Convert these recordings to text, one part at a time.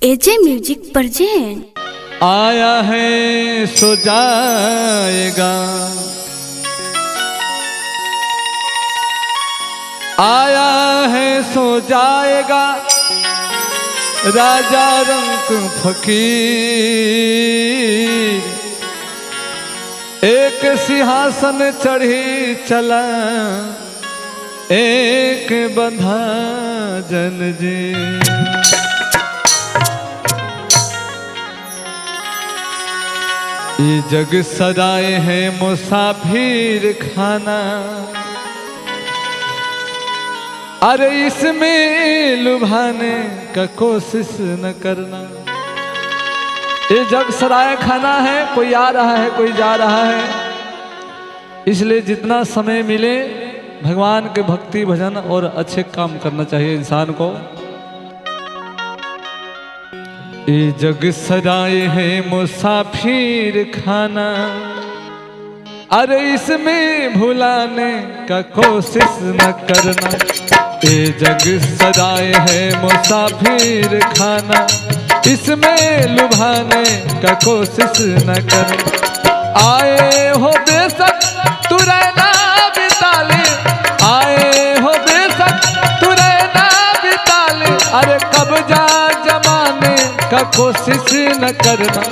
एजे music present. आया है सो जाएगा, आया है सो जाएगा, राजा रंक फकीर एक सिंहासन चढ़ी चला, एक बंधा जनजीर। ये जग सजाए है मुसाफिर खाना, अरे इसमें लुभाने का कोशिश न करना। ये जग सराय खाना है, कोई आ रहा है कोई जा रहा है, इसलिए जितना समय मिले भगवान के भक्ति भजन और अच्छे काम करना चाहिए इंसान को। ये जग सजाए है मुसाफिर खाना, अरे इसमें भुलाने का कोशिश न करना। ये जग सजाए है मुसाफिर खाना, इसमें लुभाने का कोशिश न करना। आए हो बेशक तू रहना बिताले, आए हो बेशक तू रहना बिताले, अरे कब जा जमाने का कोशिश न करना।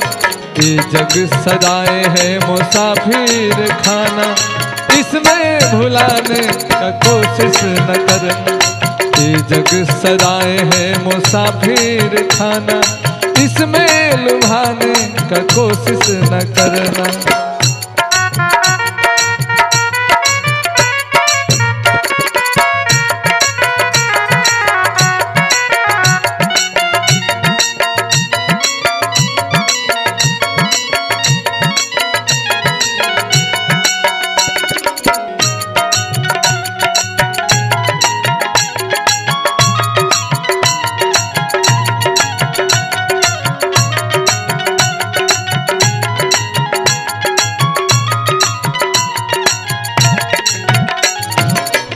ये जग सजाए है मुसाफिर खाना, इसमें भुलाने का कोशिश न करना। ये जग सजाए है मुसाफिर खाना, इसमें लुभाने का कोशिश न करना।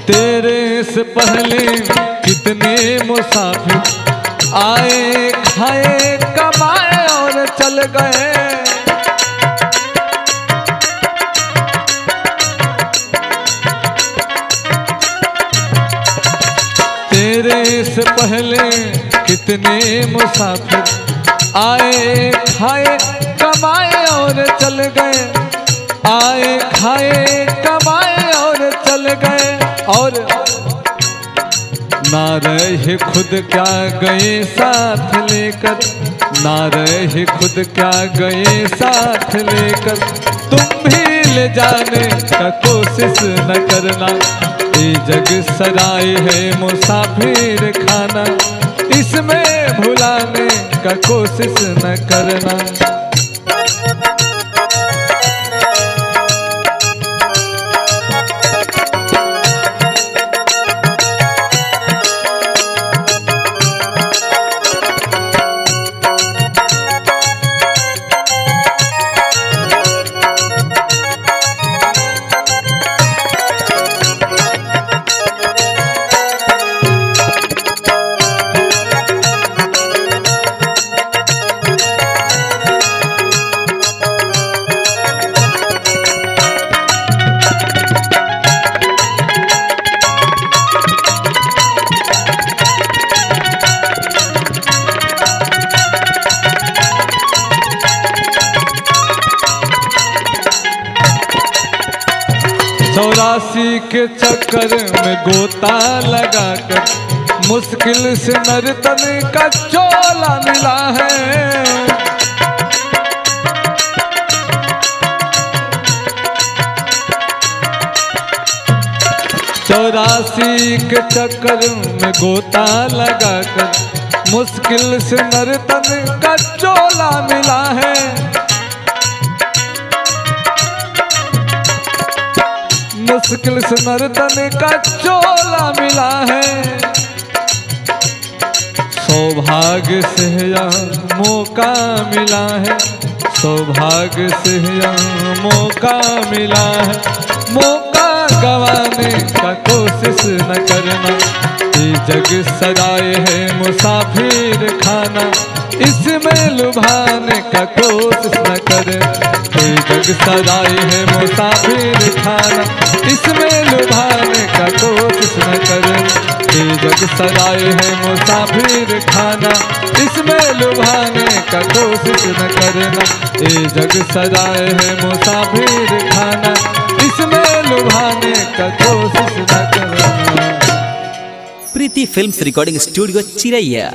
तेरे से पहले कितने मुसाफिर आए खाए कमाए और चल गए। तेरे से पहले कितने मुसाफिर आए खाए कमाए और चल गए, आए खाए कमाए और चल गए। और ना रहे खुद क्या गए साथ लेकर, ना रहे खुद क्या गए साथ लेकर, तुम भी ले जाने का कोशिश न करना। ये जग सजाए है मुसाफिर खाना, इसमें भुलाने का कोशिश न करना। चौरासी के चक्कर में गोता लगाकर मुश्किल से नर्तन का चोला मिला है। चौरासी के चक्कर में गोता लगाकर मुश्किल से नर्तन का चोला मिला है। मुश्किल से नर्तन का चोला मिला है। सौभाग्य से यहाँ मौका मिला है, सौभाग्य से यहाँ मौका मिला है। मौका गवाने का कोशिश न करना। ये जग सराय है मुसाफिर खाना, इसमें लुभाने का कोशिश न करना। ये जग सराय है मुसाफिर खाना, इसमें लुभाने का कोशिश न करना। ये जग सराय है मुसाफिर खाना, इसमें लुभाने का कोशिश न करना। ये जग सराय है मुसाफिर खाना, इसमें लुभाने का कोशिश न करना। प्रीति फिल्म्स रिकॉर्डिंग स्टूडियो चिरैया।